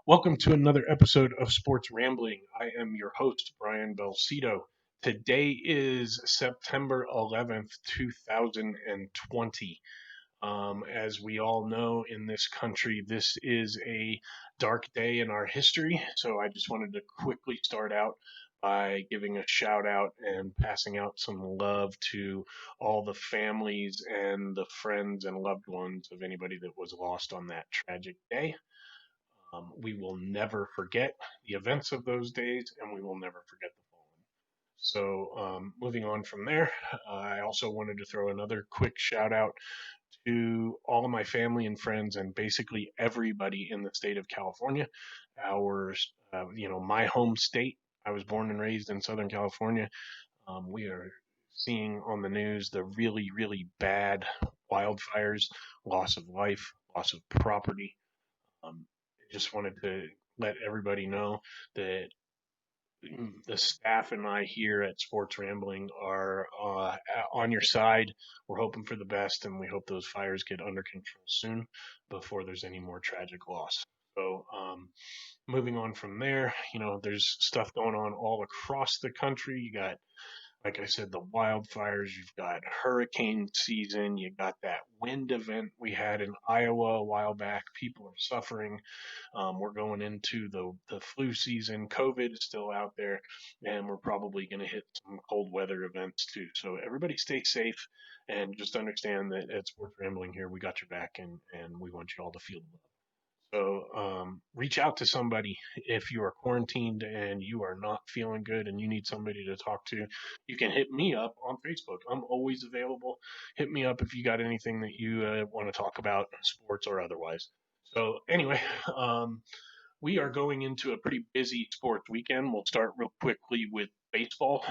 Welcome to another episode of Sports Rambling. I am your host, Brian Belcito. Today is September 11th, 2020. As we all know in this country, this is a dark day in our history. So I just wanted to quickly start out by giving a shout out and passing out some love to all the families and the friends and loved ones of anybody that was lost on that tragic day. We will never forget the events of those days, and we will never forget the fallen. So, moving on from there, I also wanted to throw another quick shout out to all of my family and friends, and basically everybody in the state of California. Our, my home state. I was born and raised in Southern California. We are seeing on the news the really, really bad wildfires, loss of life, loss of property. I just wanted to let everybody know that the staff and I here at Sports Rambling are on your side. We're hoping for the best, and we hope those fires get under control soon before there's any more tragic loss. So, moving on from there, there's stuff going on all across the country. You got, like I said, the wildfires, you've got hurricane season, you got that wind event we had in Iowa a while back. People are suffering. We're going into the flu season. COVID is still out there, and we're probably going to hit some cold weather events too. So everybody stay safe and just understand that at Sports Rambling here, we got your back, and we want you all to feel the love. So reach out to somebody if you are quarantined and you are not feeling good and you need somebody to talk to. You can hit me up on Facebook. I'm always available. Hit me up if you got anything that you want to talk about, sports or otherwise. So anyway, um, we are going into a pretty busy sports weekend. We'll start real quickly with baseball.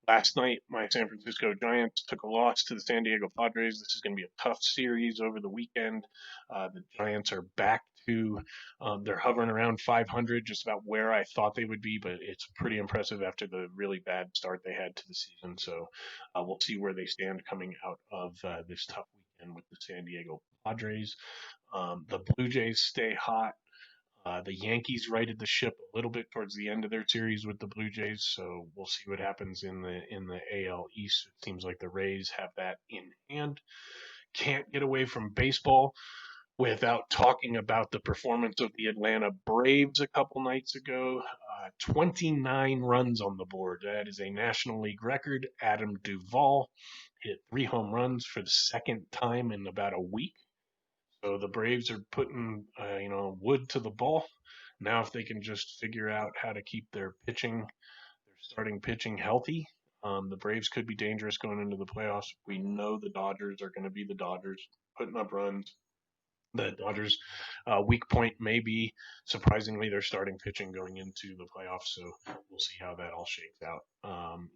Last night, my San Francisco Giants took a loss to the San Diego Padres. This is going to be a tough series over the weekend. The Giants are back to, they're hovering around 500, just about where I thought they would be, but it's pretty impressive after the really bad start they had to the season. So we'll see where they stand coming out of this tough weekend with the San Diego Padres. The Blue Jays stay hot. The Yankees righted the ship a little bit towards the end of their series with the Blue Jays, so we'll see what happens in the AL East. It seems like the Rays have that in hand. Can't get away from baseball without talking about the performance of the Atlanta Braves a couple nights ago. 29 runs on the board. That is a National League record. Adam Duvall hit 3 home runs for the second time in about a week. So the Braves are putting, wood to the ball. Now, if they can just figure out how to keep their pitching, their starting pitching healthy, the Braves could be dangerous going into the playoffs. We know the Dodgers are going to be the Dodgers, putting up runs. The Dodgers' weak point may be, surprisingly, their starting pitching going into the playoffs. So we'll see how that all shakes out.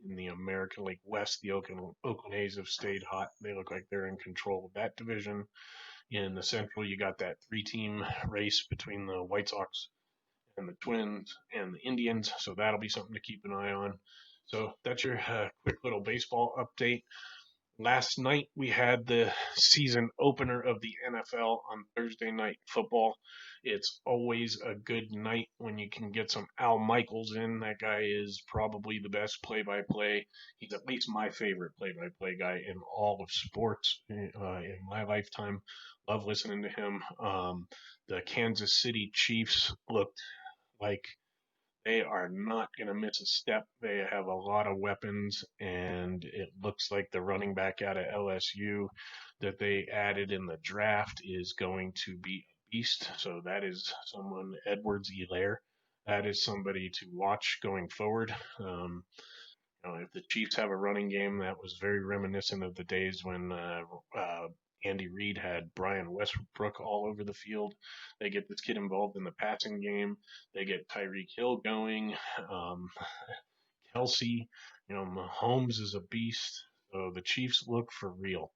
In the American League West, the Oakland A's have stayed hot. They look like they're in control of that division. In the Central, you got that three-team race between the White Sox and the Twins and the Indians, so that'll be something to keep an eye on. So that's your quick little baseball update. Last night we had the season opener of the NFL on Thursday Night Football. It's always a good night when you can get some Al Michaels in. That guy is probably the best play-by-play. He's at least my favorite play-by-play guy in all of sports in my lifetime. Love listening to him. The Kansas City Chiefs looked like they are not going to miss a step. They have a lot of weapons, and it looks like the running back out of LSU that they added in the draft is going to be a beast. So that is someone, Edwards-Helaire. That is somebody to watch going forward. If the Chiefs have a running game, that was very reminiscent of the days when Andy Reid had Brian Westbrook all over the field. They get this kid involved in the passing game. They get Tyreek Hill going. Um, Kelsey, Mahomes is a beast. So the Chiefs look for real.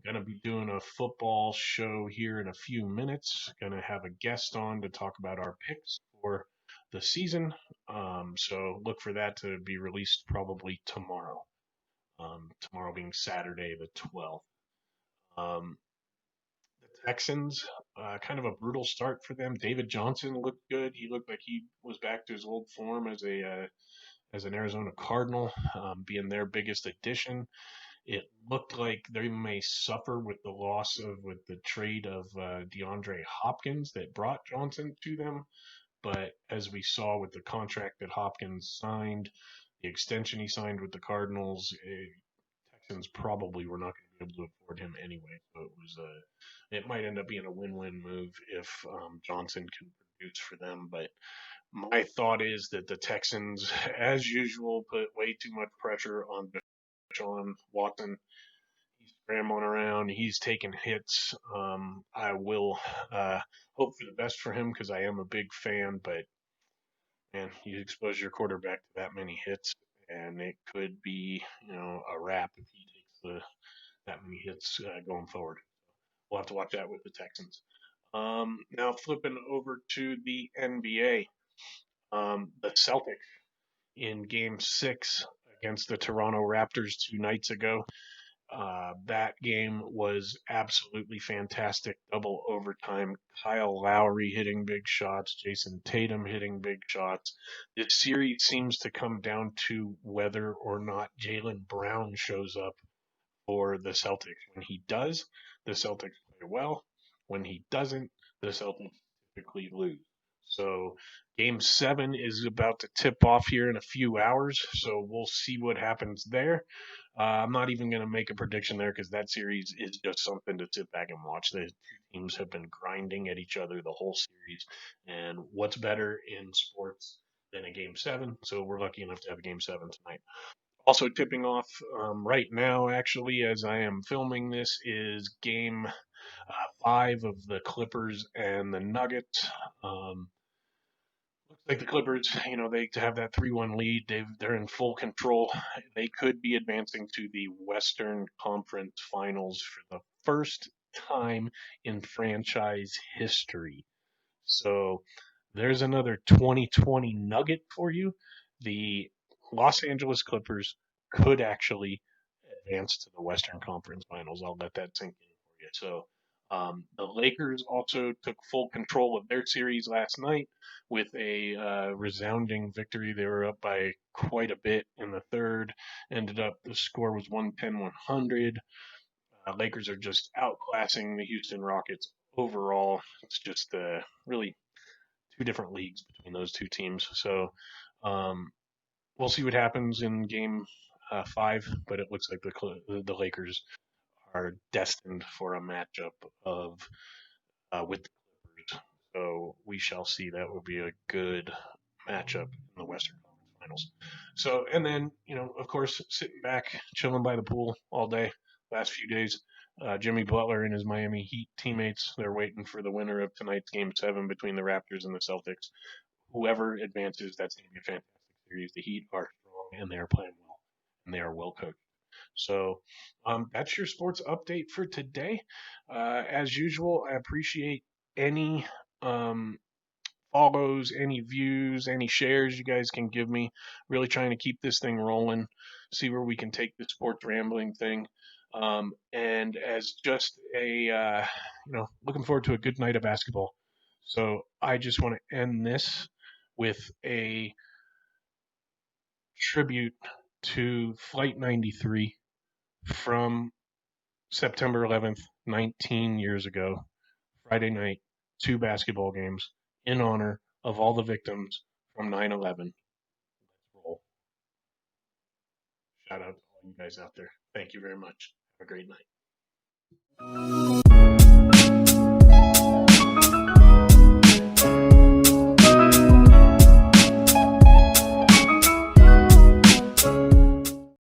Gonna be doing a football show here in a few minutes. Gonna have a guest on to talk about our picks for the season. So look for that to be released probably tomorrow. Tomorrow being Saturday the 12th. Um, Texans, kind of a brutal start for them. David Johnson looked good. He looked like he was back to his old form as an Arizona Cardinal, being their biggest addition. It looked like they may suffer with the trade of DeAndre Hopkins that brought Johnson to them. But as we saw with the contract that Hopkins signed, the extension he signed with the Cardinals, Texans probably were not going to be able to afford him anyway. So it might end up being a win-win move if Johnson can produce for them. But my thought is that the Texans, as usual, put way too much pressure on Deshaun Watson. He's scrambling around. He's taking hits. I will hope for the best for him because I am a big fan. But man, you expose your quarterback to that many hits, and it could be a wrap if he takes that many hits going forward. We'll have to watch that with the Texans. Now flipping over to the NBA, the Celtics in Game 6 against the Toronto Raptors 2 nights ago. That game was absolutely fantastic. Double overtime. Kyle Lowry hitting big shots. Jason Tatum hitting big shots. This series seems to come down to whether or not Jaylen Brown shows up for the Celtics. When he does, the Celtics play well. When he doesn't, the Celtics typically lose. So game 7 is about to tip off here in a few hours. So we'll see what happens there. I'm not even going to make a prediction there because that series is just something to sit back and watch. The two teams have been grinding at each other the whole series. And what's better in sports than a game 7? So we're lucky enough to have a game 7 tonight. Also tipping off right now, actually, as I am filming this, is game 5 of the Clippers and the Nuggets. Looks like the Clippers, they have that 3-1 lead. They're in full control. They could be advancing to the Western Conference Finals for the first time in franchise history. So there's another 2020 nugget for you. The Los Angeles Clippers could actually advance to the Western Conference Finals. I'll let that sink in for you. So the Lakers also took full control of their series last night with a resounding victory. They were up by quite a bit in the third. The score was 110-100. Lakers are just outclassing the Houston Rockets overall. It's just really two different leagues between those two teams. So we'll see what happens in game 5, but it looks like the Lakers are destined for a matchup of with the Clippers. So we shall see. That will be a good matchup in the Western Conference Finals. So, and then, of course, sitting back, chilling by the pool all day, last few days. Jimmy Butler and his Miami Heat teammates, they're waiting for the winner of tonight's Game 7 between the Raptors and the Celtics. Whoever advances, that's going to be a fantastic series. The Heat are strong, and they are playing well, and they are well coached. So that's your sports update for today. As usual, I appreciate any follows, any views, any shares you guys can give me. Really trying to keep this thing rolling, see where we can take the sports rambling thing. And as just looking forward to a good night of basketball. So I just want to end this with a tribute to Flight 93 from September 11th, 19 years ago, Friday night, 2 basketball games in honor of all the victims from 9/11. Let's roll. Shout out to all you guys out there. Thank you very much. Have a great night.